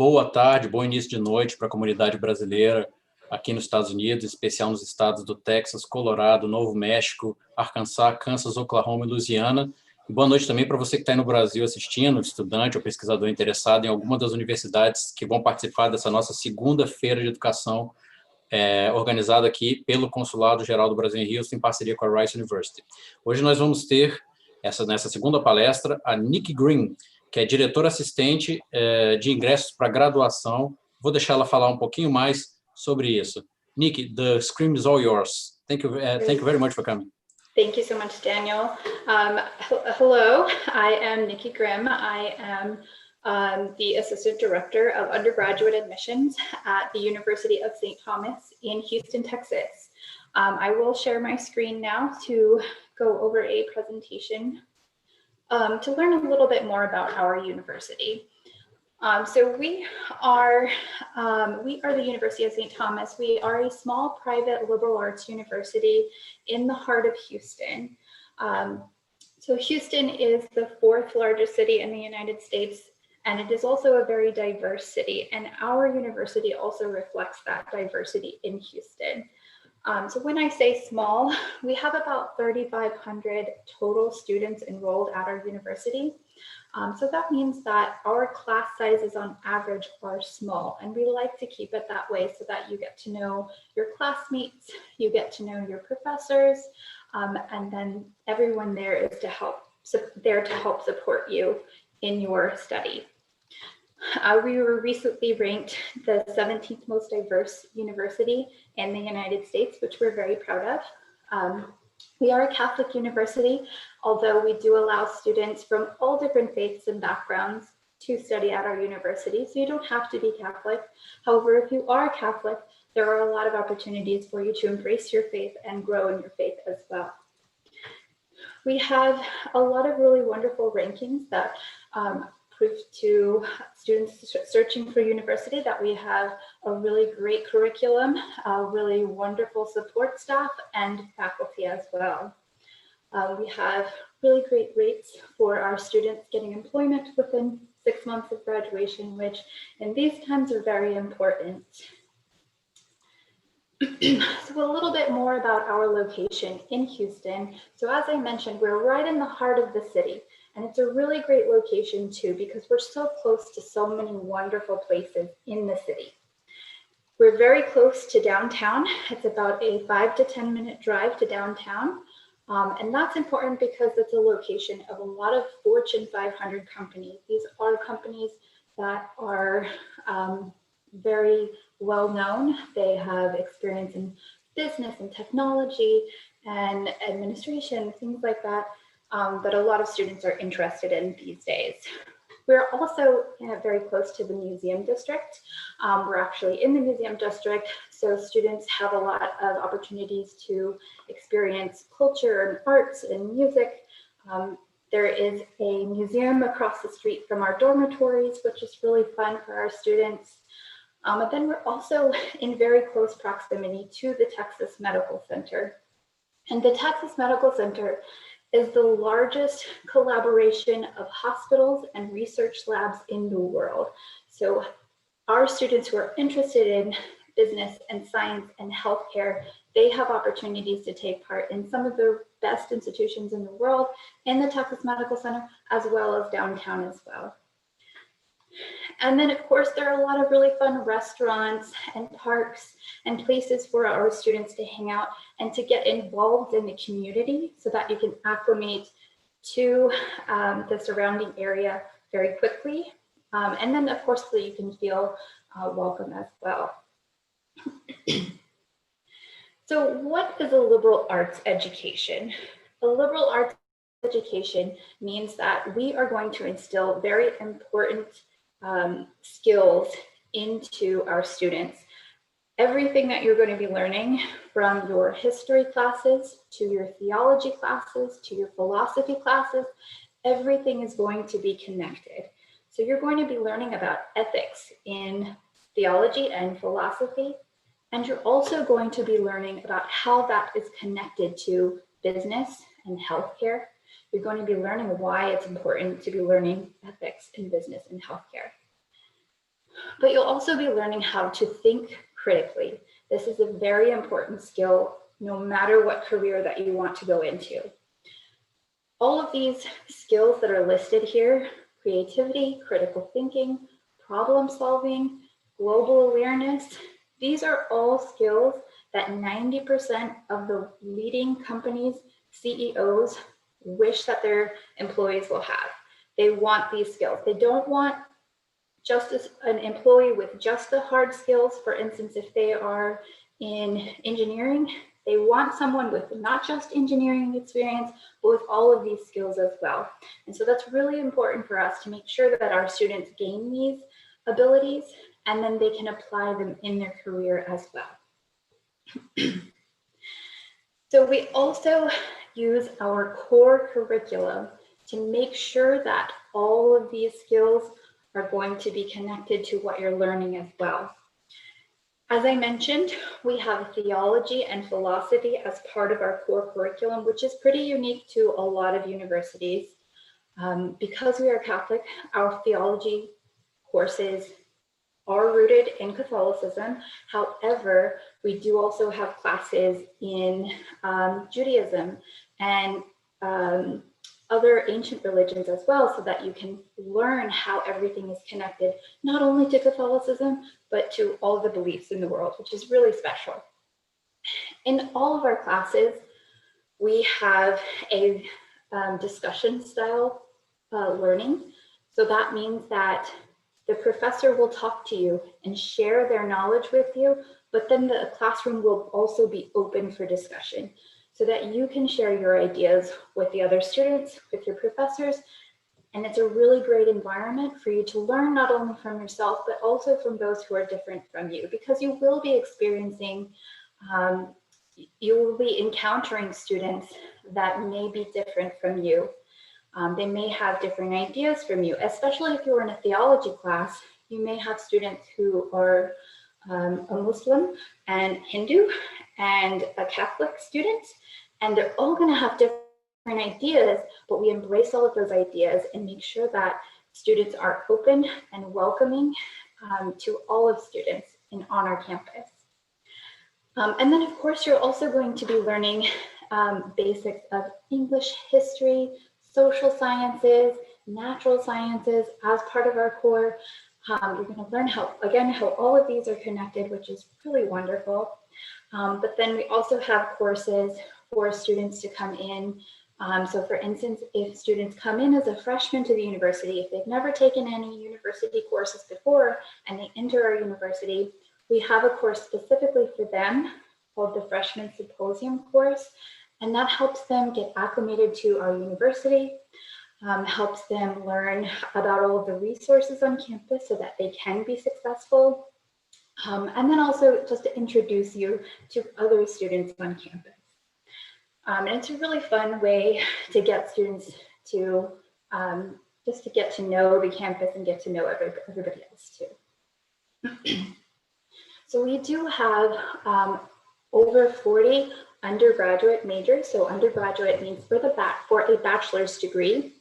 boa tarde, bom início de noite para a comunidade brasileira aqui nos Estados Unidos, em especial nos estados do Texas, Colorado, Novo México, Arkansas, Kansas, Oklahoma e Louisiana. E boa noite também para você que está aí no Brasil assistindo, estudante ou pesquisador interessado em alguma das universidades que vão participar dessa nossa segunda feira de educação organizada aqui pelo Consulado-Geral do Brasil em Houston, em parceria com a Rice University. Hoje nós vamos ter, nessa segunda palestra, a Nikki Green, que é diretora assistente de ingressos para graduação. Vou deixar ela falar um pouquinho mais sobre isso. Nikki, the screen is all yours. Thank you very much for coming. Thank you so much, Daniel. Hello, I am Nikki Grimm. I am the Assistant Director of Undergraduate Admissions at the University of St. Thomas in Houston, Texas. I will share my screen now to go over a presentation to learn a little bit more about our university. So we are the University of St. Thomas. We are a small private liberal arts university in the heart of Houston. So Houston is the 4th largest city in the United States, and it is also a very diverse city. And our university also reflects that diversity in Houston. So when I say small, we have about 3,500 total students enrolled at our university. So that means that our class sizes on average are small, and we like to keep it that way so that you get to know your classmates, you get to know your professors, and then everyone there is there to help support you in your study. We were recently ranked the 17th most diverse university in the United States, which we're very proud of. We are a Catholic university, although we do allow students from all different faiths and backgrounds to study at our university, so you don't have to be Catholic. However, if you are Catholic, there are a lot of opportunities for you to embrace your faith and grow in your faith as well. We have a lot of really wonderful rankings that prove to students searching for university that we have a really great curriculum, a really wonderful support staff, and faculty as well. We have really great rates for our students getting employment within 6 months of graduation, which in these times are very important. So a little bit more about our location in Houston. So as I mentioned, we're right in the heart of the city. And it's a really great location too, because we're so close to so many wonderful places in the city. We're very close to downtown. It's about a 5 to 10 minute drive to downtown. And that's important because it's a location of a lot of Fortune 500 companies. These are companies that are very well known. They have experience in business and technology and administration, things like that. That a lot of students are interested in these days. We're also very close to the museum district. We're actually in the museum district, so students have a lot of opportunities to experience culture and arts and music. There is a museum across the street from our dormitories, which is really fun for our students. And then we're also in very close proximity to the Texas Medical Center. And the Texas Medical Center is the largest collaboration of hospitals and research labs in the world. So our students who are interested in business and science and healthcare, they have opportunities to take part in some of the best institutions in the world in the Texas Medical Center, as well as downtown as well. And then, of course, there are a lot of really fun restaurants and parks and places for our students to hang out and to get involved in the community so that you can acclimate to the surrounding area very quickly. And then, of course, so you can feel welcome as well. So what is a liberal arts education? A liberal arts education means that we are going to instill very important skills into our students. Everything that you're going to be learning, from your history classes to your theology classes to your philosophy classes, everything is going to be connected. So you're going to be learning about ethics in theology and philosophy, and you're also going to be learning about how that is connected to business and healthcare. You're going to be learning why it's important to be learning ethics in business and healthcare. But you'll also be learning how to think critically. This is a very important skill, no matter what career that you want to go into. All of these skills that are listed here, creativity, critical thinking, problem solving, global awareness, these are all skills that 90% of the leading companies, CEOs, wish that their employees will have. They want these skills. They don't want just as an employee with just the hard skills. For instance, if they are in engineering, they want someone with not just engineering experience, but with all of these skills as well. And so that's really important for us to make sure that our students gain these abilities and then they can apply them in their career as well. So we also use our core curriculum to make sure that all of these skills are going to be connected to what you're learning as well. As I mentioned, we have theology and philosophy as part of our core curriculum, which is pretty unique to a lot of universities. Because we are Catholic, our theology courses are rooted in Catholicism. However, we do also have classes in Judaism and other ancient religions as well, so that you can learn how everything is connected, not only to Catholicism, but to all the beliefs in the world, which is really special. In all of our classes, we have a discussion style learning. So that means that the professor will talk to you and share their knowledge with you, but then the classroom will also be open for discussion so that you can share your ideas with the other students, with your professors. And it's a really great environment for you to learn not only from yourself, but also from those who are different from you, because you will be experiencing, you will be encountering students that may be different from you. They may have different ideas from you, especially if you're in a theology class. You may have students who are a Muslim and Hindu and a Catholic student, and they're all going to have different ideas, but we embrace all of those ideas and make sure that students are open and welcoming to all of students on our campus. And then, of course, you're also going to be learning basics of English history, social sciences, natural sciences as part of our core. You're going to learn how all of these are connected, which is really wonderful. But then we also have courses for students to come in. So for instance, if students come in as a freshman to the university, if they've never taken any university courses before and they enter our university, we have a course specifically for them called the Freshman Symposium course. And that helps them get acclimated to our university, helps them learn about all of the resources on campus so that they can be successful. And then also just to introduce you to other students on campus. And it's a really fun way to get students to just to get to know the campus and get to know everybody else too. So we do have over 40 undergraduate majors. So undergraduate means for a bachelor's degree.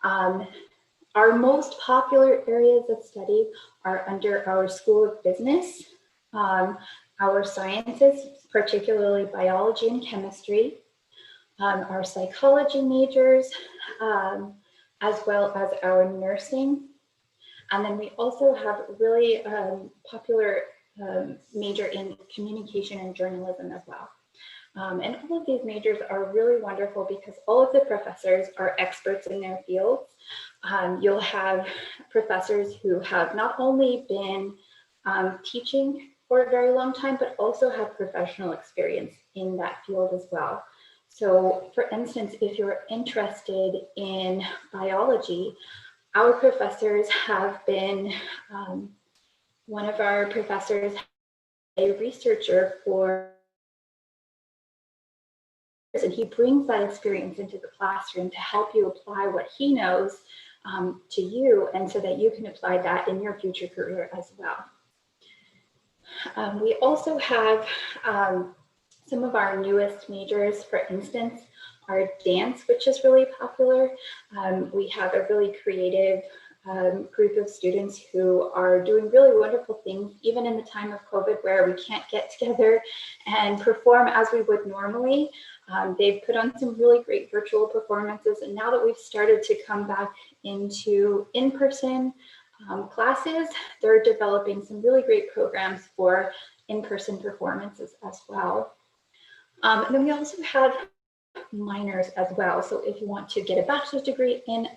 Our most popular areas of study are under our School of Business, our sciences, particularly biology and chemistry, our psychology majors, as well as our nursing. And then we also have really popular major in communication and journalism as well. And all of these majors are really wonderful because all of the professors are experts in their fields. You'll have professors who have not only been teaching for a very long time, but also have professional experience in that field as well. So for instance, if you're interested in biology, our professors have been, one of our professors, a researcher for, and he brings that experience into the classroom to help you apply what he knows to you, and so that you can apply that in your future career as well. We also have some of our newest majors, for instance, our dance, which is really popular. We have a really creative group of students who are doing really wonderful things, even in the time of COVID where we can't get together and perform as we would normally. They've put on some really great virtual performances, and now that we've started to come back into in-person classes, they're developing some really great programs for in-person performances as well. And then we also have minors as well. So if you want to get a bachelor's degree in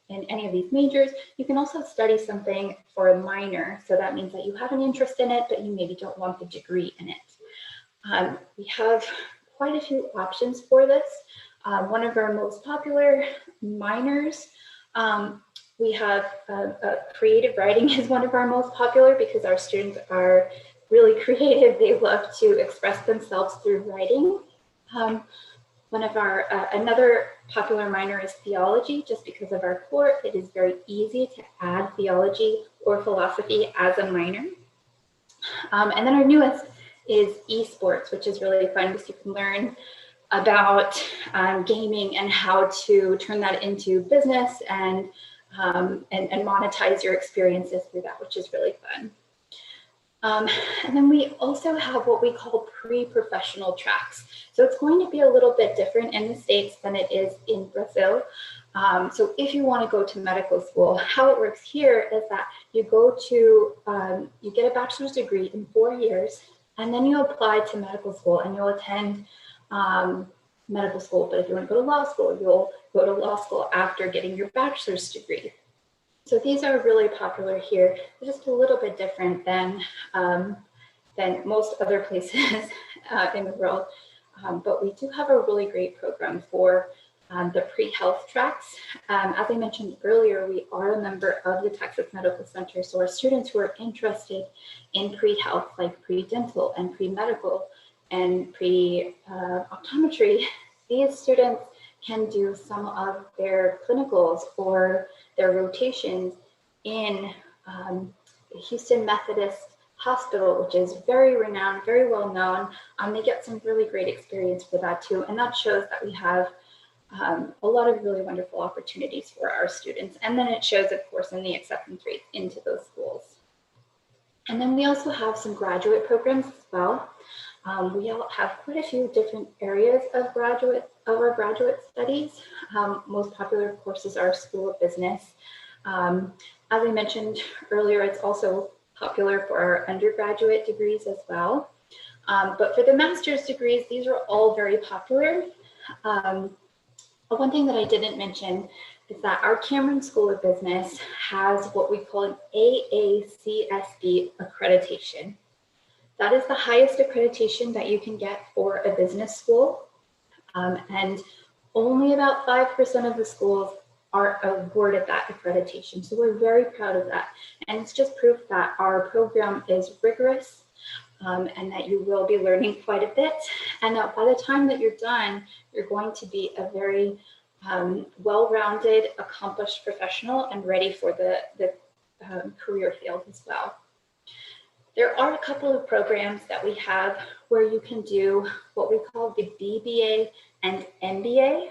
any of these majors, you can also study something for a minor. So that means that you have an interest in it, but you maybe don't want the degree in it. We have quite a few options for this. One of our most popular minors, we have creative writing is one of our most popular because our students are really creative. They love to express themselves through writing. Another popular minor is theology, just because of our core. It is very easy to add theology or philosophy as a minor. And then our newest is esports, which is really fun because you can learn about gaming and how to turn that into business and monetize your experiences through that, which is really fun. And then we also have what we call pre-professional tracks. So it's going to be a little bit different in the States than it is in Brazil. So if you want to go to medical school, how it works here is that you go to, you get a bachelor's degree in 4 years, and then you apply to medical school and you'll attend medical school. But if you want to go to law school, you'll go to law school after getting your bachelor's degree. So these are really popular here. They're just a little bit different than most other places in the world. But we do have a really great program for the pre-health tracks. As I mentioned earlier, we are a member of the Texas Medical Center. So our students who are interested in pre-health, like pre-dental and pre-medical and pre-optometry, these students can do some of their clinicals or their rotations in the Houston Methodist Hospital, which is very renowned, very well known. They get some really great experience for that too. And that shows that we have a lot of really wonderful opportunities for our students. And then it shows, of course, in the acceptance rates into those schools. And then we also have some graduate programs as well. We have quite a few different areas of our graduate studies. Most popular courses are School of Business. As I mentioned earlier, it's also popular for our undergraduate degrees as well. But for the master's degrees, these are all very popular. One thing that I didn't mention is that our Cameron School of Business has what we call an AACSB accreditation. That is the highest accreditation that you can get for a business school. And only about 5% of the schools are awarded that accreditation. So we're very proud of that. And it's just proof that our program is rigorous and that you will be learning quite a bit. And that by the time that you're done, you're going to be a very well-rounded, accomplished professional and ready for the career field as well. There are a couple of programs that we have where you can do what we call the BBA and MBA.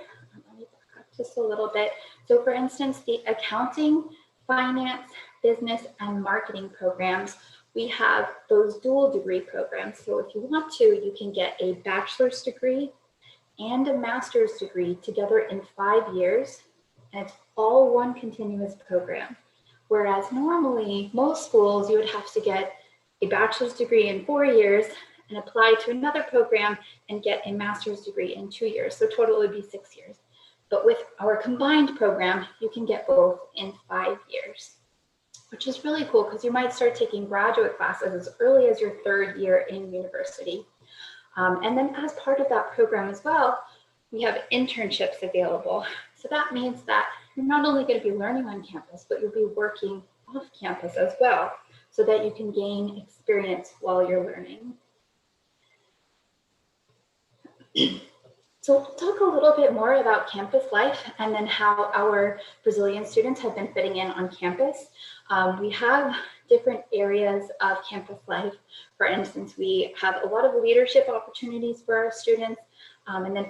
Let me back up just a little bit. So for instance, the accounting, finance, business, and marketing programs, we have those dual degree programs. So if you want to, you can get a bachelor's degree and a master's degree together in 5 years, and it's all one continuous program. Whereas normally, most schools, you would have to get a bachelor's degree in 4 years and apply to another program and get a master's degree in 2 years. So total would be 6 years. But with our combined program, you can get both in 5 years, which is really cool because you might start taking graduate classes as early as your 3rd year in university. And then as part of that program as well, we have internships available. So that means that you're not only going to be learning on campus, but you'll be working off campus as well, so that you can gain experience while you're learning. So we'll talk a little bit more about campus life and then how our Brazilian students have been fitting in on campus. We have different areas of campus life. For instance, we have a lot of leadership opportunities for our students, and then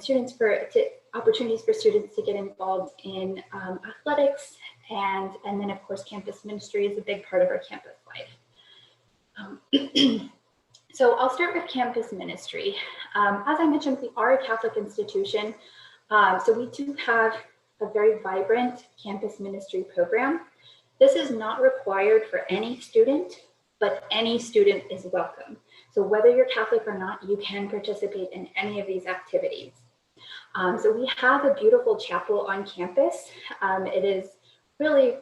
opportunities for students to get involved in athletics and then of course campus ministry is a big part of our campus life. So I'll start with campus ministry. As I mentioned, we are a Catholic institution, so we do have a very vibrant campus ministry program. This is not required for any student, but any student is welcome. So whether you're Catholic or not, you can participate in any of these activities. So we have a beautiful chapel on campus. It is really,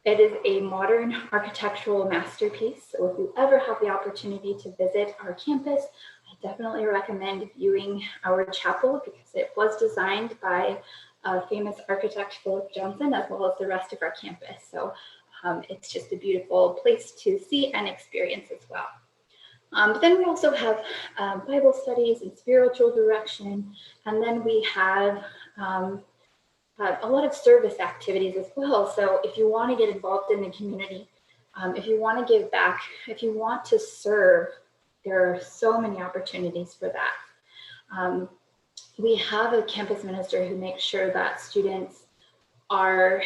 it is a modern architectural masterpiece. So if you ever have the opportunity to visit our campus, I definitely recommend viewing our chapel because it was designed by famous architect Philip Johnson, as well as the rest of our campus. So it's just a beautiful place to see and experience as well. But then we also have Bible studies and spiritual direction, and then we have a lot of service activities as well. So if you want to get involved in the community, if you want to give back, if you want to serve, there are so many opportunities for that. We have a campus minister who makes sure that students are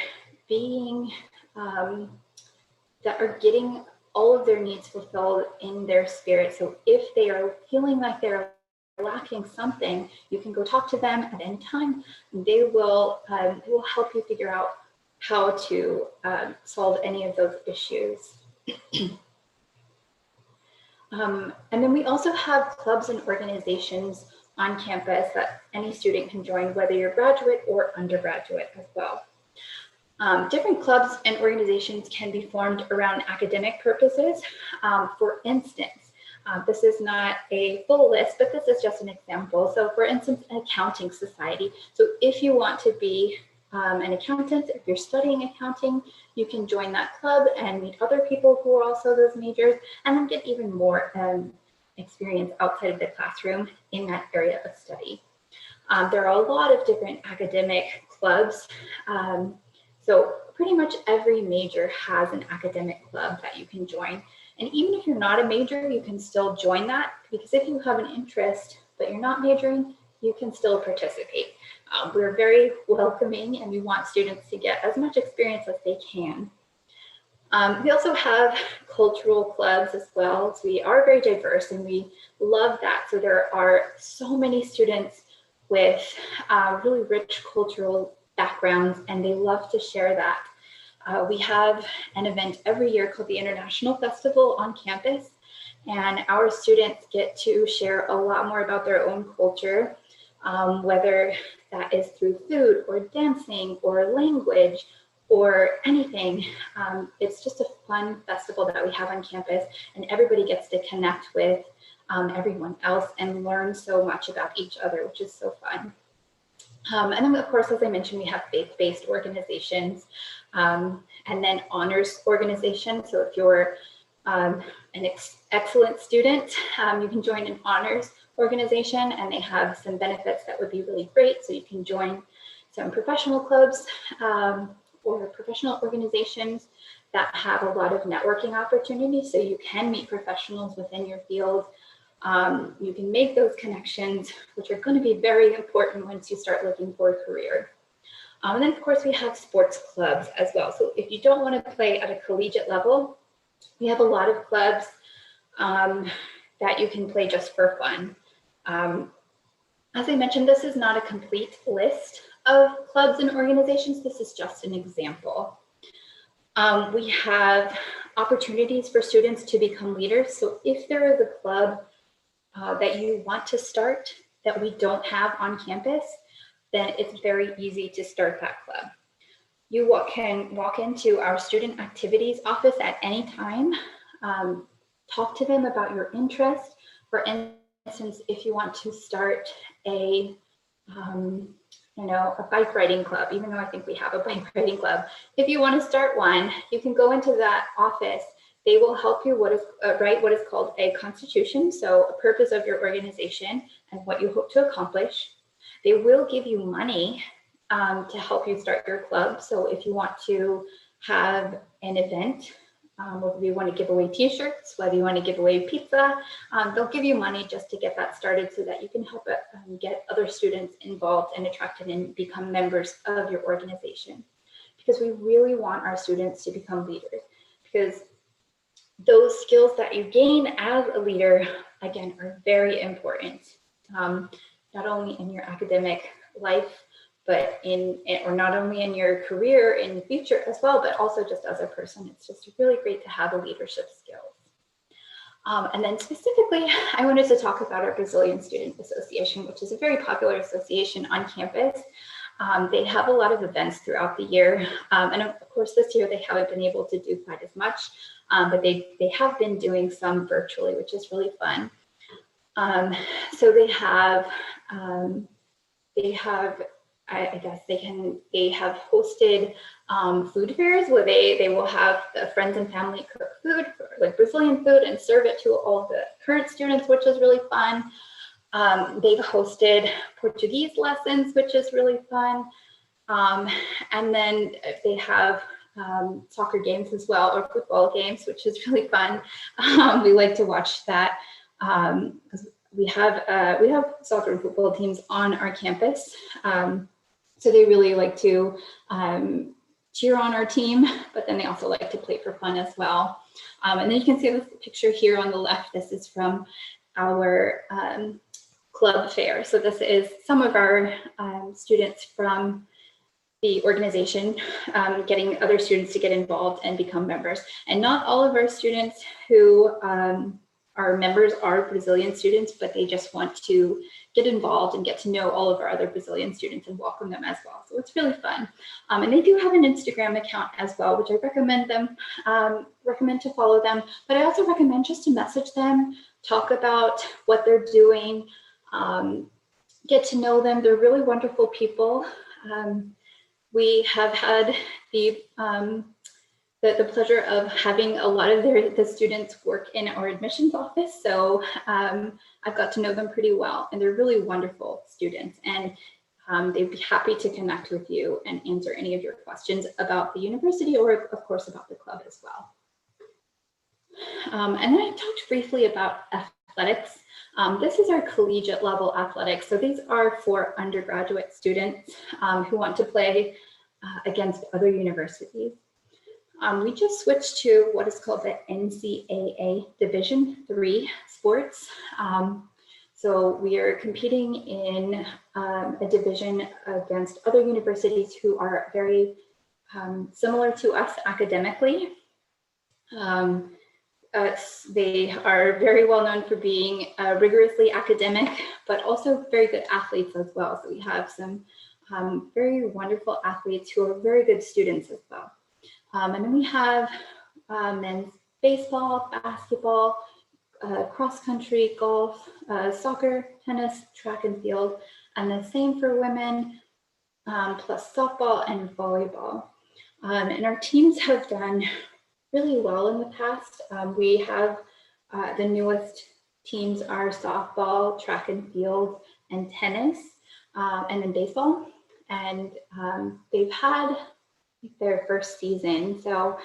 being, that are getting all of their needs fulfilled in their spirit. So if they are feeling like they're lacking something, you can go talk to them at any time. They will help you figure out how to solve any of those issues. And then we also have clubs and organizations on campus that any student can join, whether you're graduate or undergraduate as well. Different clubs and organizations can be formed around academic purposes. For instance, this is not a full list, but this is just an example. So for instance, an accounting society. So if you want to be an accountant, if you're studying accounting, you can join that club and meet other people who are also those majors, and then get even more experience outside of the classroom in that area of study. There are a lot of different academic clubs. So pretty much every major has an academic club that you can join. And even if you're not a major, you can still join that, because if you have an interest, but you're not majoring, you can still participate. We're very welcoming and we want students to get as much experience as they can. We also have cultural clubs as well. So we are very diverse and we love that. So there are so many students with really rich cultural backgrounds, and they love to share that. We have an event every year called the International Festival on campus, and our students get to share a lot more about their own culture, whether that is through food or dancing or language or anything. It's just a fun festival that we have on campus, and everybody gets to connect with everyone else and learn so much about each other, which is so fun. And then, of course, as I mentioned, we have faith-based organizations and then honors organizations. So if you're an excellent student, you can join an honors organization, and they have some benefits that would be really great. So you can join some professional clubs or professional organizations that have a lot of networking opportunities. So you can meet professionals within your field. You can make those connections, which are going to be very important once you start looking for a career. And then, of course, we have sports clubs as well. So if you don't want to play at a collegiate level, we have a lot of clubs that you can play just for fun. As I mentioned, this is not a complete list of clubs and organizations. This is just an example. We have opportunities for students to become leaders. So if there is a club that you want to start that we don't have on campus, then it's very easy to start that club. You can walk into our student activities office at any time, talk to them about your interest. For instance, if you want to start a bike riding club, even though I think we have a bike riding club, if you want to start one, you can go into that office. They will help you write what is called a constitution, so a purpose of your organization and what you hope to accomplish. They will give you money to help you start your club. So if you want to have an event, whether you want to give away t-shirts, whether you want to give away pizza, they'll give you money just to get that started so that you can help get other students involved and attracted and become members of your organization. because we really want our students to become leaders, because those skills that you gain as a leader, again, are very important, not only in your academic life, but or not only in your career in the future as well, but also just as a person. It's just really great to have a leadership skill. And then specifically, I wanted to talk about our Brazilian Student Association, which is a very popular association on campus. They have a lot of events throughout the year. And of course, this year they haven't been able to do quite as much, but they have been doing some virtually, which is really fun. So they have I guess they have hosted food fairs where they will have the friends and family cook food, like Brazilian food, and serve it to all the current students, which is really fun. They've hosted Portuguese lessons, which is really fun. And then they have soccer games as well, or football games, which is really fun. We like to watch that because we have soccer and football teams on our campus. So they really like to cheer on our team, but then they also like to play for fun as well. And then you can see this picture here on the left. This is from our club fair. So this is some of our students from the organization getting other students to get involved and become members. And not all of our students who are members are Brazilian students, but they just want to get involved and get to know all of our other Brazilian students and welcome them as well. So it's really fun. And they do have an Instagram account as well, which I recommend to follow them. But I also recommend just to message them, talk about what they're doing, get to know them. They're really wonderful people. We have had the pleasure of having a lot of the students work in our admissions office. So I've got to know them pretty well, and they're really wonderful students. And they'd be happy to connect with you and answer any of your questions about the university, or of course about the club as well. And then I talked briefly about athletics. This is our collegiate level athletics. So these are for undergraduate students who want to play against other universities. We just switched to what is called the NCAA Division III sports. So we are competing in a division against other universities who are very similar to us academically. They are very well known for being rigorously academic, but also very good athletes as well. So we have some very wonderful athletes who are very good students as well. And then we have men's baseball, basketball, cross country, golf, soccer, tennis, track and field, and the same for women, plus softball and volleyball. And our teams have done really well in the past. We have the newest teams are softball, track and field, and tennis, and then baseball. And they've had their first season. So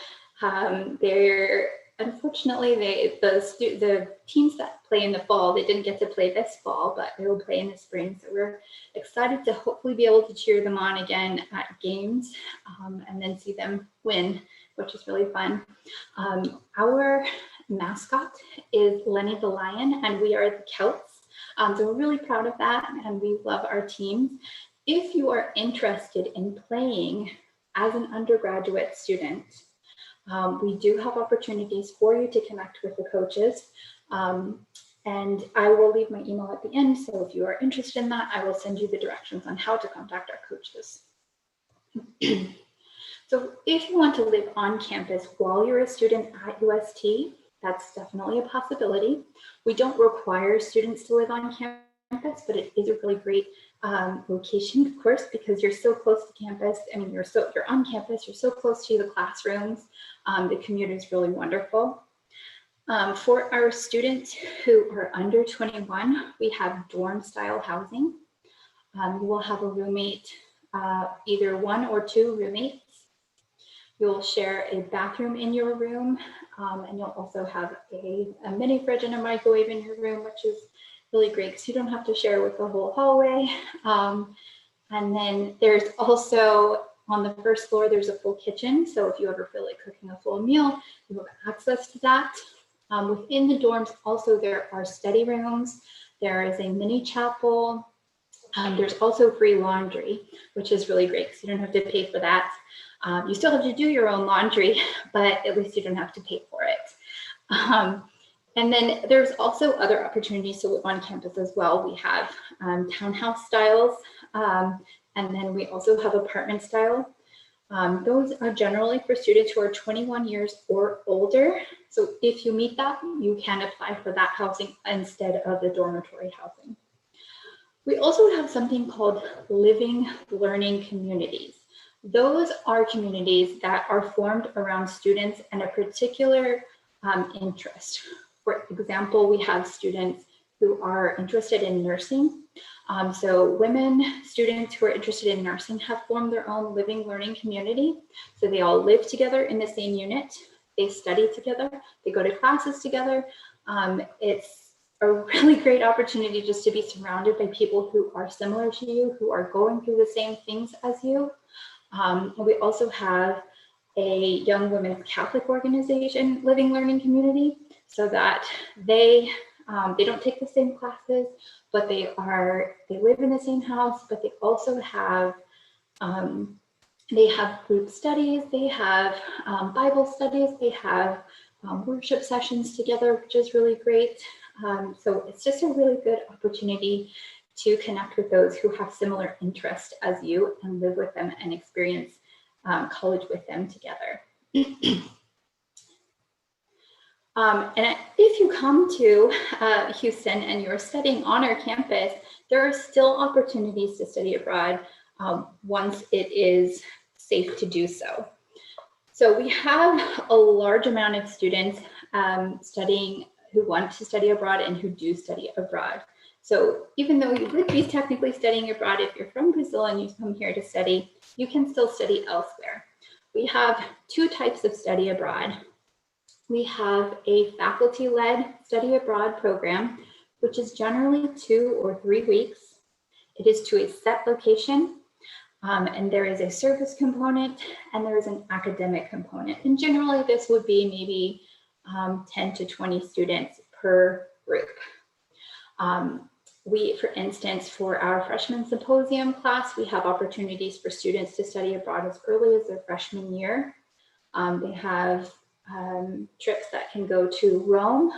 they're unfortunately the teams that play in the fall, they didn't get to play this fall, but they will play in the spring. So we're excited to hopefully be able to cheer them on again at games and then see them win, which is really fun. Our mascot is Lenny the Lion, and we are the Celts. So we're really proud of that, and we love our teams. If you are interested in playing as an undergraduate student, we do have opportunities for you to connect with the coaches. And I will leave my email at the end. So if you are interested in that, I will send you the directions on how to contact our coaches. So if you want to live on campus while you're a student at UST, that's definitely a possibility. We don't require students to live on campus, but it is a really great location, of course, because you're so close to campus. I mean, you're on campus, you're so close to the classrooms. The commute is really wonderful. For our students who are under 21, we have dorm style housing. You will have a roommate, either one or two roommates. You'll share a bathroom in your room, and you'll also have a mini fridge and a microwave in your room, which is really great because you don't have to share with the whole hallway. And then there's also On the first floor, there's a full kitchen. So if you ever feel like cooking a full meal, you have access to that. Within the dorms, also there are study rooms. There is a mini chapel. There's also free laundry, which is really great because you don't have to pay for that. You still have to do your own laundry, but at least you don't have to pay for it. And then there's also other opportunities to live on campus as well. We have townhouse styles, and then we also have apartment style. Those are generally for students who are 21 years or older. So if you meet that, you can apply for that housing instead of the dormitory housing. We also have something called living learning communities. Those are communities that are formed around students and a particular interest. For example, we have students who are interested in nursing. So women students who are interested in nursing have formed their own living learning community. So they all live together in the same unit. They study together. They go to classes together. It's a really great opportunity just to be surrounded by people who are similar to you, who are going through the same things as you. We also have a young women's Catholic organization living learning community, so that they don't take the same classes, but they live in the same house, but they also have group studies, they have Bible studies, they have worship sessions together, which is really great. So it's just a really good opportunity to connect with those who have similar interests as you and live with them and experience college with them together. And if you come to Houston and you're studying on our campus, there are still opportunities to study abroad once it is safe to do so. So we have a large amount of students who want to study abroad and who do study abroad. So even though you would be technically studying abroad, if you're from Brazil and you come here to study, you can still study elsewhere. We have two types of study abroad. We have a faculty-led study abroad program, which is generally 2 or 3 weeks. It is to a set location, and there is a service component and there is an academic component. And generally this would be maybe 10 to 20 students per group. For instance, for our freshman symposium class, we have opportunities for students to study abroad as early as their freshman year. They have trips that can go to Rome,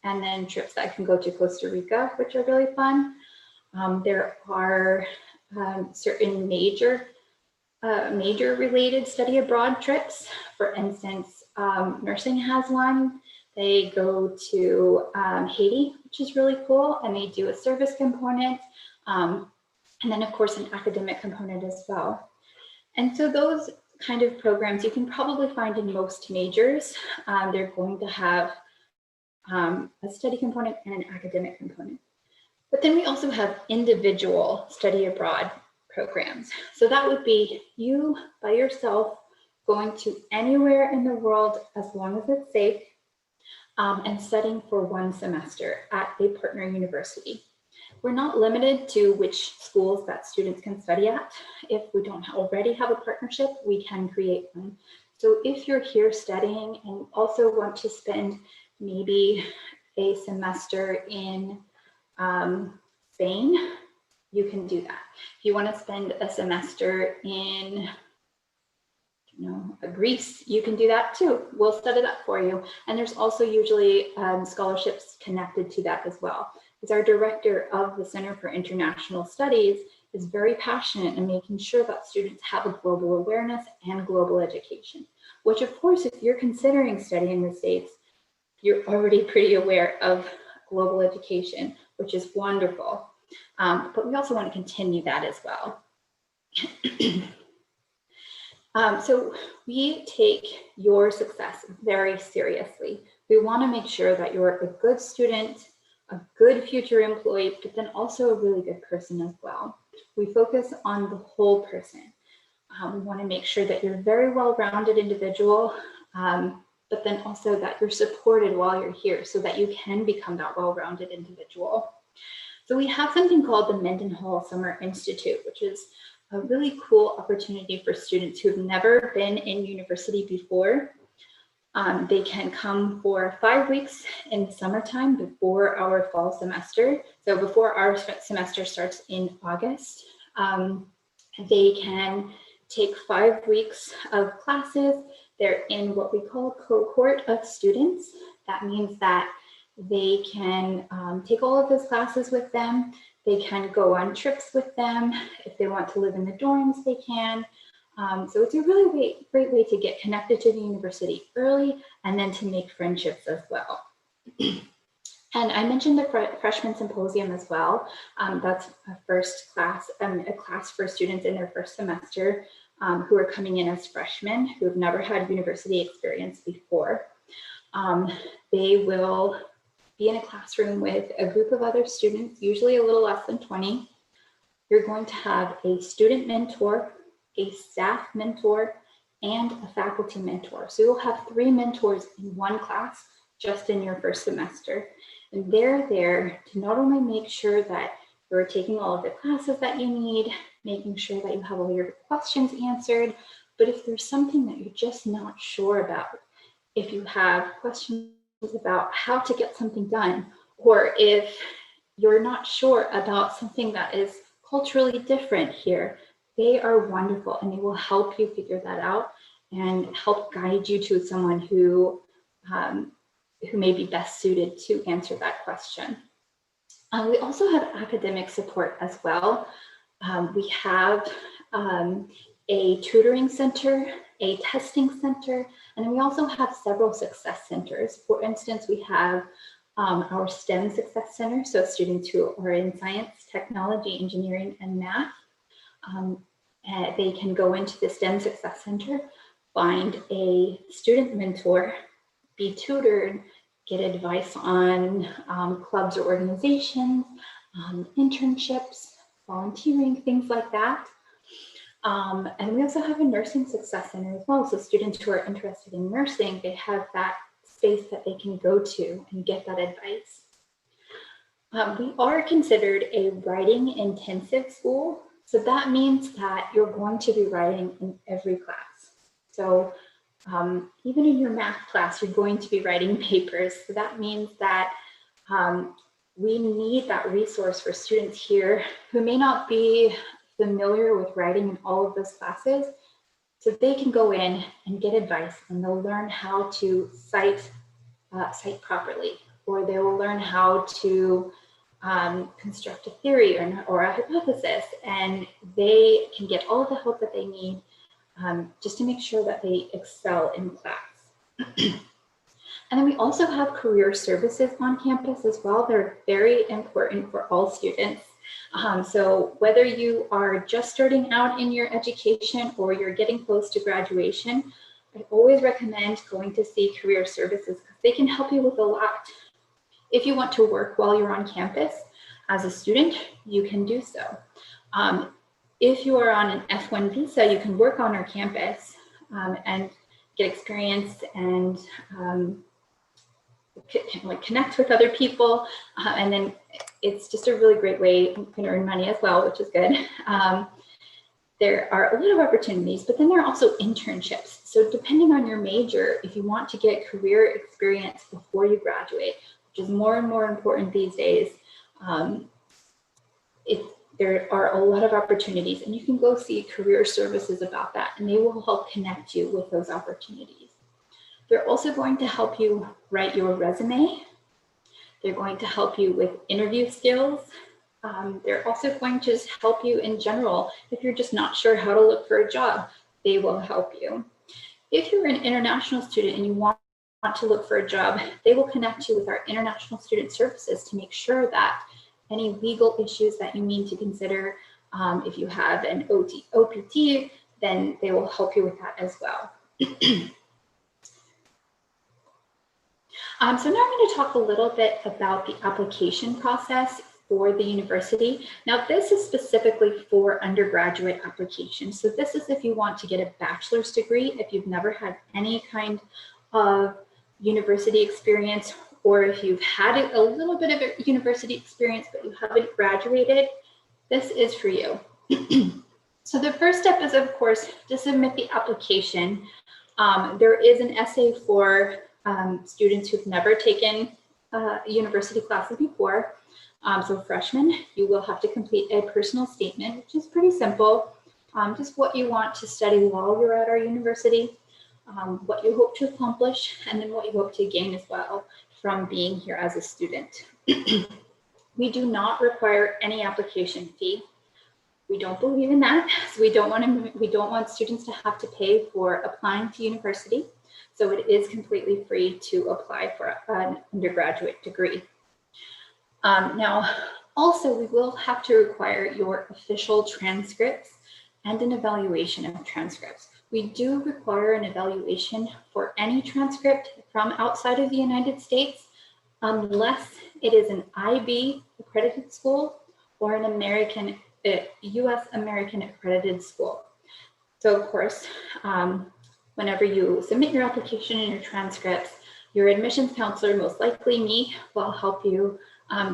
and then trips that can go to Costa Rica, which are really fun. There are certain major related study abroad trips. For instance, nursing has one. They go to Haiti, which is really cool, and they do a service component, and then of course an academic component as well. And so those kind of programs you can probably find in most majors. They're going to have a study component and an academic component. But then we also have individual study abroad programs. So that would be you by yourself going to anywhere in the world as long as it's safe, and studying for 1 semester at a partner university. We're not limited to which schools that students can study at. If we don't already have a partnership, we can create one. So if you're here studying and also want to spend maybe a semester in Spain, you can do that. If you want to spend a semester in Greece, you can do that too. We'll study that for you. And there's also usually scholarships connected to that as well. Because our director of the Center for International Studies is very passionate in making sure that students have a global awareness and global education, which of course, if you're considering studying in the States, you're already pretty aware of global education, which is wonderful. But we also want to continue that as well. So we take your success very seriously. We want to make sure that you're a good student, a good future employee, but then also a really good person as well. We focus on the whole person. We want to make sure that you're a very well-rounded individual, but then also that you're supported while you're here so that you can become that well-rounded individual. So we have something called the Mendenhall Summer Institute, which is a really cool opportunity for students who've never been in university before. They can come for 5 weeks in the summertime before our fall semester. So before our semester starts in August, they can take 5 weeks of classes. They're in what we call a cohort of students. That means that they can take all of those classes with them. They can go on trips with them. If they want to live in the dorms, they can. So it's a really great way to get connected to the university early and then to make friendships as well. And I mentioned the freshman symposium as well. That's a first class, a class for students in their first semester who are coming in as freshmen who have never had university experience before. They will be in a classroom with a group of other students, usually a little less than 20. You're going to have a student mentor, a staff mentor, and a faculty mentor. So you'll have 3 mentors in one class just in your first semester. And they're there to not only make sure that you're taking all of the classes that you need, making sure that you have all your questions answered, but if there's something that you're just not sure about, if you have questions about how to get something done, or if you're not sure about something that is culturally different here, they are wonderful and they will help you figure that out and help guide you to someone who may be best suited to answer that question. We also have academic support as well. We have a tutoring center, a testing center, and then we also have several success centers. For instance, we have our STEM Success Center, so students who are in science, technology, engineering, and math. They can go into the STEM Success Center, find a student mentor, be tutored, get advice on clubs or organizations, internships, volunteering, things like that. And we also have a nursing success center as well. So students who are interested in nursing, they have that space that they can go to and get that advice. We are considered a writing intensive school. So that means that you're going to be writing in every class. So even in your math class, you're going to be writing papers. So that means that we need that resource for students here who may not be familiar with writing in all of those classes, so they can go in and get advice and they'll learn how to cite properly, or they will learn how to construct a theory or a hypothesis, and they can get all of the help that they need just to make sure that they excel in class. And then we also have career services on campus as well. They're very important for all students. So whether you are just starting out in your education or you're getting close to graduation, I always recommend going to see career services because they can help you with a lot. If you want to work while you're on campus as a student, you can do so. If you are on an F1 visa, you can work on our campus and get experience and connect with other people, and then it's just a really great way. You can earn money as well, which is good. There are a lot of opportunities, but then there are also internships. So depending on your major, if you want to get career experience before you graduate, which is more and more important these days, there are a lot of opportunities, and you can go see career services about that, and they will help connect you with those opportunities. They're also going to help you write your resume. They're going to help you with interview skills. They're also going to just help you in general. If you're just not sure how to look for a job, they will help you. If you're an international student and you want to look for a job, they will connect you with our International Student Services to make sure that any legal issues that you need to consider, if you have an OPT, then they will help you with that as well. So now I'm going to talk a little bit about the application process for the university. Now this is specifically for undergraduate applications. So this is if you want to get a bachelor's degree, if you've never had any kind of university experience, or if you've had a little bit of a university experience but you haven't graduated, this is for you. So the first step is, of course, to submit the application. There is an essay for students who've never taken university classes before. So freshmen, you will have to complete a personal statement, which is pretty simple. Just what you want to study while you're at our university, what you hope to accomplish, and then what you hope to gain as well from being here as a student. We do not require any application fee. We don't believe in that, so we don't want students to have to pay for applying to university. So it is completely free to apply for an undergraduate degree. Now, also, we will have to require your official transcripts and an evaluation of transcripts. We do require an evaluation for any transcript from outside of the United States, unless it is an IB accredited school or an US American accredited school. So of course, whenever you submit your application and your transcripts, your admissions counselor, most likely me, will help you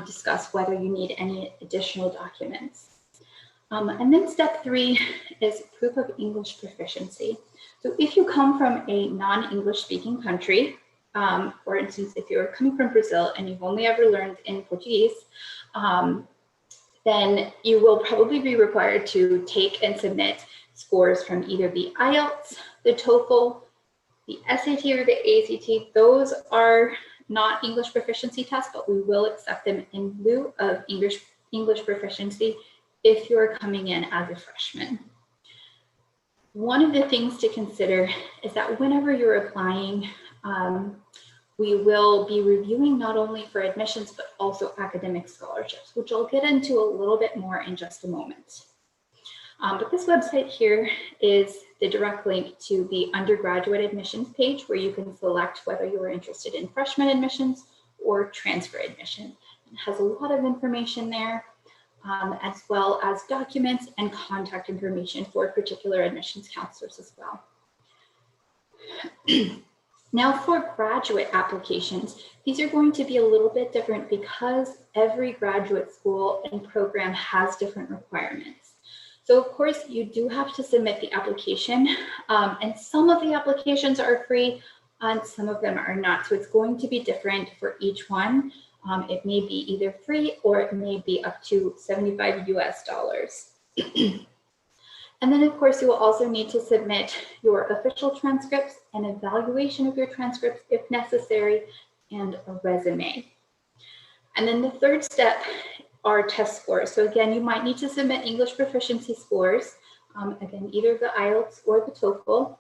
discuss whether you need any additional documents. And then step 3 is proof of English proficiency. So if you come from a non-English speaking country, for instance, if you're coming from Brazil and you've only ever learned in Portuguese, then you will probably be required to take and submit scores from either the IELTS, the TOEFL, the SAT, or the ACT. Those are not English proficiency tests, but we will accept them in lieu of English proficiency if you're coming in as a freshman. One of the things to consider is that whenever you're applying, we will be reviewing not only for admissions, but also academic scholarships, which I'll get into a little bit more in just a moment. But this website here is the direct link to the undergraduate admissions page, where you can select whether you are interested in freshman admissions or transfer admission. It has a lot of information there, as well as documents and contact information for particular admissions counselors as well. Now for graduate applications, these are going to be a little bit different because every graduate school and program has different requirements. So of course you do have to submit the application, and some of the applications are free and some of them are not. So it's going to be different for each one. It may be either free or it may be up to $75 US. And then of course you will also need to submit your official transcripts, an evaluation of your transcripts if necessary, and a resume. And then the third step are test scores. So again, you might need to submit English proficiency scores, again, either the IELTS or the TOEFL.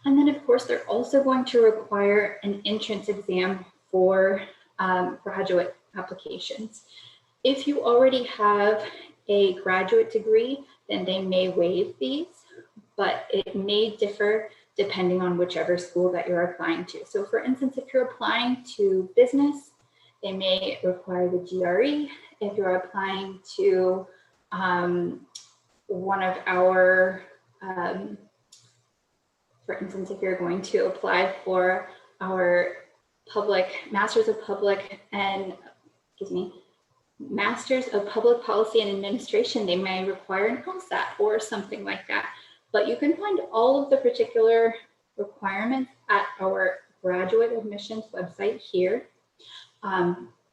And then of course, they're also going to require an entrance exam for graduate applications. If you already have a graduate degree, then they may waive these, but it may differ depending on whichever school that you're applying to. So for instance, if you're applying to business, they may require the GRE. If you're applying to one of our, for instance, if you're going to apply for our Masters of Public Policy and Administration, they may require an LSAT or something like that. But you can find all of the particular requirements at our graduate admissions website here,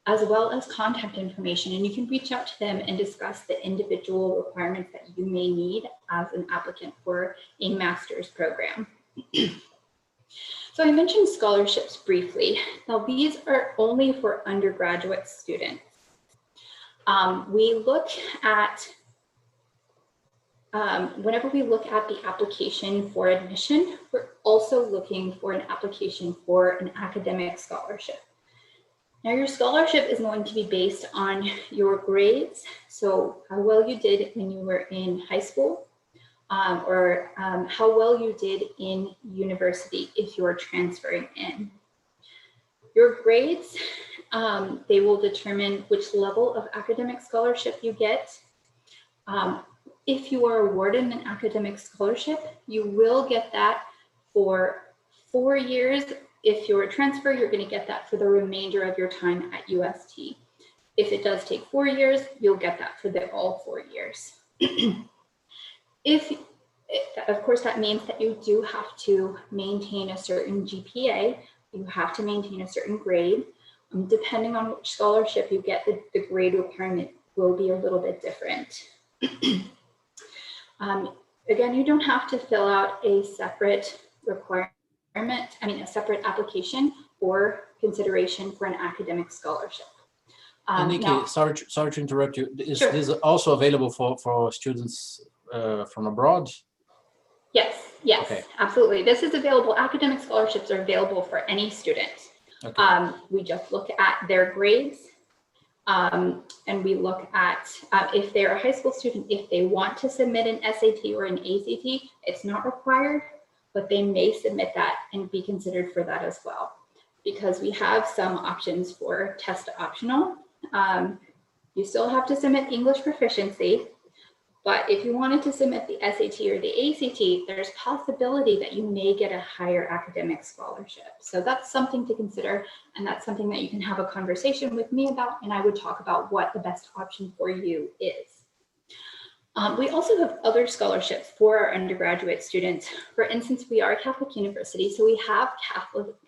as well as contact information, and you can reach out to them and discuss the individual requirements that you may need as an applicant for a master's program. So I mentioned scholarships briefly. Now these are only for undergraduate students. We look at, whenever we look at the application for admission, we're also looking for an application for an academic scholarship. Now your scholarship is going to be based on your grades, so how well you did when you were in high school, or how well you did in university if you're transferring in. Your grades, they will determine which level of academic scholarship you get. If you are awarded an academic scholarship, you will get that for 4 years. If you're a transfer, you're going to get that for the remainder of your time at UST. If it does take 4 years, you'll get that for all 4 years. Of course, that means that you do have to maintain a certain GPA. You have to maintain a certain grade. Depending on which scholarship you get, the grade requirement will be a little bit different. Again, you don't have to fill out a separate a separate application or consideration for an academic scholarship. Nikki, sorry to interrupt you. Is Sure. this also available for students from abroad? Yes, Okay. absolutely. This is available. Academic scholarships are available for any student. Okay. We just look at their grades, and we look at if they're a high school student, if they want to submit an SAT or an ACT, it's not required, but they may submit that and be considered for that as well. Because we have some options for test optional. You still have to submit English proficiency, but if you wanted to submit the SAT or the ACT, there's possibility that you may get a higher academic scholarship. So that's something to consider, and that's something that you can have a conversation with me about, and I would talk about what the best option for you is. We also have other scholarships for our undergraduate students. For instance, we are a Catholic university, so we have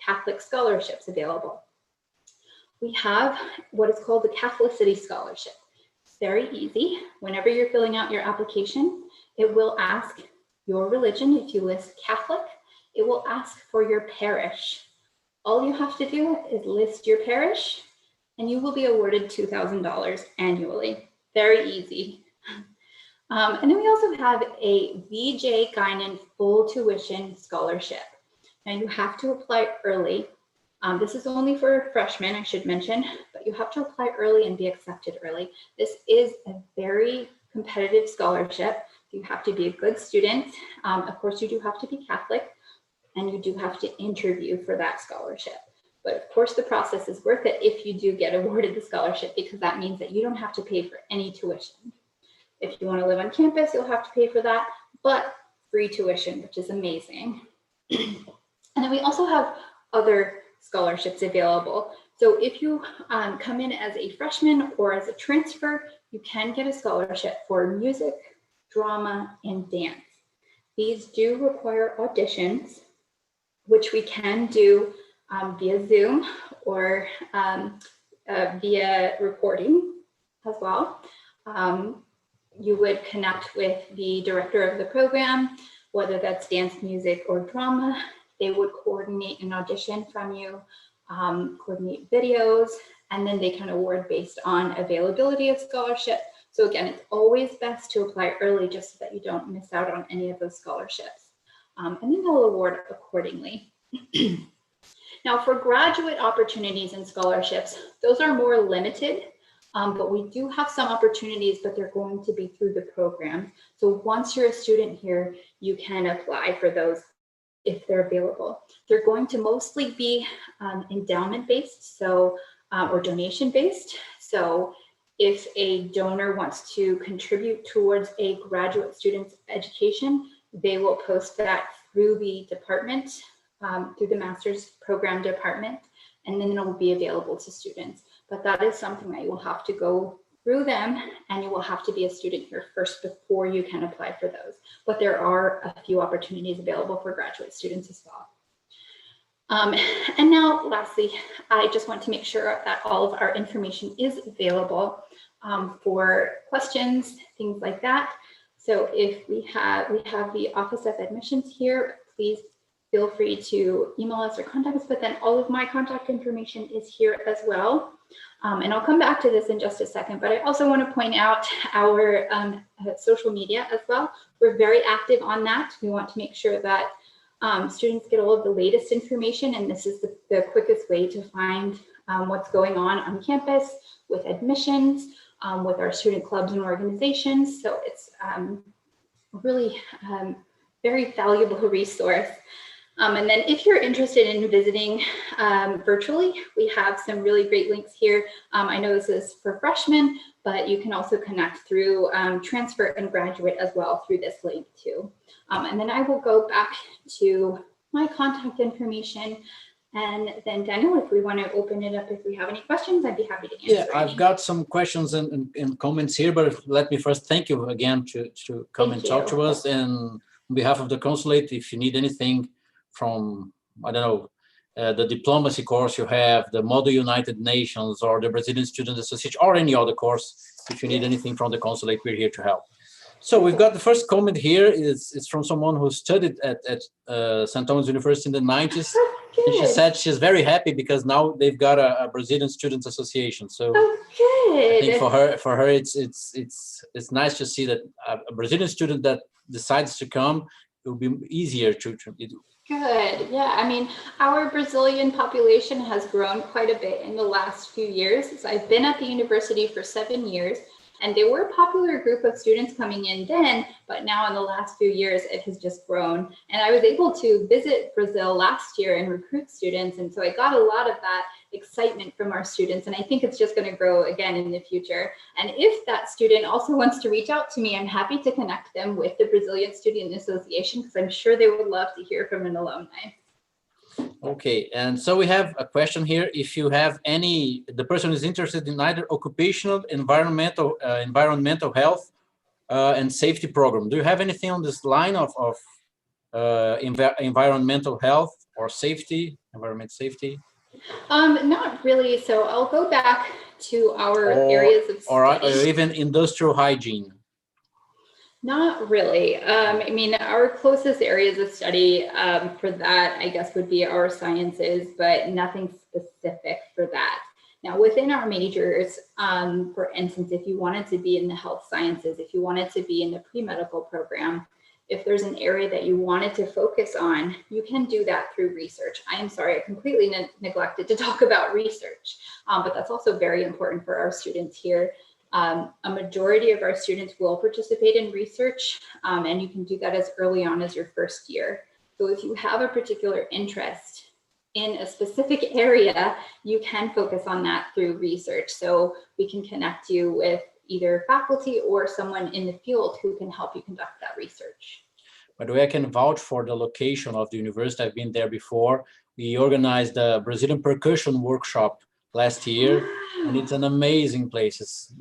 Catholic scholarships available. We have what is called the Catholicity Scholarship. It's very easy. Whenever you're filling out your application, it will ask your religion. If you list Catholic, it will ask for your parish. All you have to do is list your parish, and you will be awarded $2,000 annually. Very easy. And then we also have a VJ Guinan full tuition scholarship. Now you have to apply early. This is only for freshmen, I should mention, but you have to apply early and be accepted early. This is a very competitive scholarship. You have to be a good student. Of course, you do have to be Catholic, and you do have to interview for that scholarship. But of course, the process is worth it if you do get awarded the scholarship, because that means that you don't have to pay for any tuition. If you want to live on campus, you'll have to pay for that, but free tuition, which is amazing. And then we also have other scholarships available. So if you come in as a freshman or as a transfer, you can get a scholarship for music, drama, and dance. These do require auditions, which we can do via Zoom or via recording as well. You would connect with the director of the program, whether that's dance, music, or drama. They would coordinate an audition from you, coordinate videos, and then they can award based on availability of scholarship. So again, it's always best to apply early just so that you don't miss out on any of those scholarships. And then they'll award accordingly. Now for graduate opportunities and scholarships, those are more limited. But we do have some opportunities, but they're going to be through the program. So once you're a student here, you can apply for those if they're available. They're going to mostly be endowment-based, so or donation-based. So if a donor wants to contribute towards a graduate student's education, they will post that through the department, through the master's program department, and then it will be available to students. But that is something that you will have to go through them, and you will have to be a student here first before you can apply for those. But there are a few opportunities available for graduate students as well. And now, lastly, I just want to make sure that all of our information is available for questions, things like that. So if we have the Office of Admissions here, please feel free to email us or contact us, but then all of my contact information is here as well. And I'll come back to this in just a second, but I also want to point out our social media as well. We're very active on that. We want to make sure that students get all of the latest information, and this is the quickest way to find what's going on campus with admissions, with our student clubs and organizations. So it's really very valuable resource. And then if you're interested in visiting virtually, we have some really great links here. I know this is for freshmen, but you can also connect through transfer and graduate as well through this link too. And then I will go back to my contact information, And then Daniel, if we want to open it up, if we have any questions, I'd be happy to answer. Yeah, I've got some questions and comments here, but let me first thank you again to come and talk to us. And on behalf of the consulate, if you need anything from, I don't know, the diplomacy course you have, the Model United Nations, or the Brazilian Student Association, or any other course, if you need anything from the consulate, we're here to help. So we've got the first comment here. It's from someone who studied at St. Thomas University in the 90s. And she said she's very happy because now they've got a Brazilian Students Association. So I think for her it's nice to see that a Brazilian student that decides to come, it will be easier to do. Good. Yeah, I mean, our Brazilian population has grown quite a bit in the last few years. So I've been at the university for 7 years, and they were a popular group of students coming in then, but now in the last few years, it has just grown. And I was able to visit Brazil last year and recruit students, and so I got a lot of that excitement from our students, and I think it's just going to grow again in the future. And if that student also wants to reach out to me, I'm happy to connect them with the Brazilian Student Association, because I'm sure they would love to hear from an alumni. Okay, and so we have a question here. If you have any, the person is interested in either occupational, environmental health and safety program. Do you have anything on this line of environmental health or safety, environment safety? Not really. So I'll go back to our areas of study. Or even industrial hygiene. Not really. I mean, our closest areas of study for that, I guess, would be our sciences, but nothing specific for that. Now, within our majors, for instance, if you wanted to be in the health sciences, if you wanted to be in the pre-medical program, if there's an area that you wanted to focus on, you can do that through research. I am sorry, I completely neglected to talk about research, but that's also very important for our students here. A majority of our students will participate in research, and you can do that as early on as your first year. So if you have a particular interest in a specific area, you can focus on that through research. So we can connect you with either faculty or someone in the field who can help you conduct that research. By the way, I can vouch for the location of the university. I've been there before. We organized the Brazilian percussion workshop last year, and it's an amazing place. It's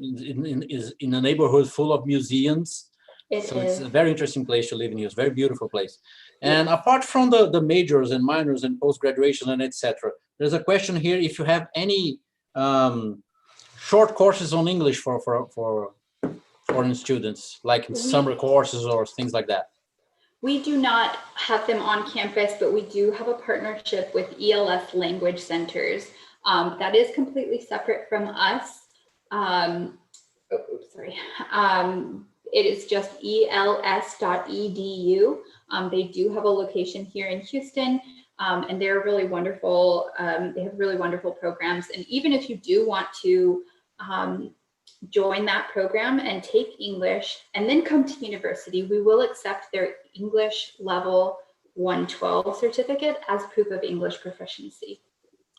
in a neighborhood full of museums. It's a very interesting place to live in here. It's a very beautiful place. And apart from the majors and minors and post-graduation and etc., there's a question here if you have any short courses on English for foreign students, like summer courses or things like that. We do not have them on campus, but we do have a partnership with ELS language centers. That is completely separate from us. It is just els.edu. They do have a location here in Houston, and they're really wonderful. They have really wonderful programs. And even if you do want to join that program and take English and then come to university, we will accept their English level 112 certificate as proof of English proficiency.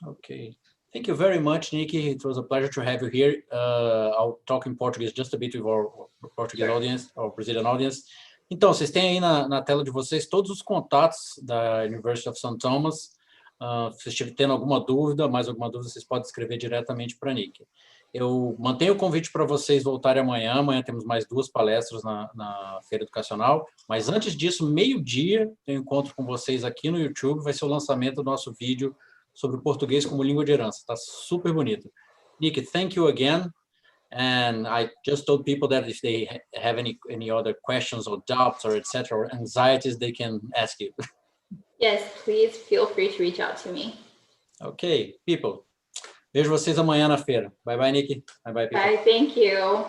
Okay. Thank you very much, Nikki. It was a pleasure to have you here. I'll talk in Portuguese just a bit with our Portuguese audience, our Brazilian audience. Então, vocês têm aí na tela de vocês todos os contatos da University of St. Thomas. Se vocês tendo alguma dúvida, mais alguma dúvida, vocês podem escrever diretamente para a Nikki. Eu mantenho o convite para vocês voltarem amanhã. Amanhã temos mais 2 palestras na Feira Educacional. Mas antes disso, meio-dia, eu encontro com vocês aqui no YouTube. Vai ser o lançamento do nosso vídeo sobre o português como língua de herança. Está super bonito. Nikki, thank you again. And I just told people that if they have any other questions or doubts or etc. or anxieties, they can ask you. Yes, please feel free to reach out to me. Okay, people. Vejo vocês amanhã na feira. Bye bye, Nikki. Bye bye, people. Bye, thank you.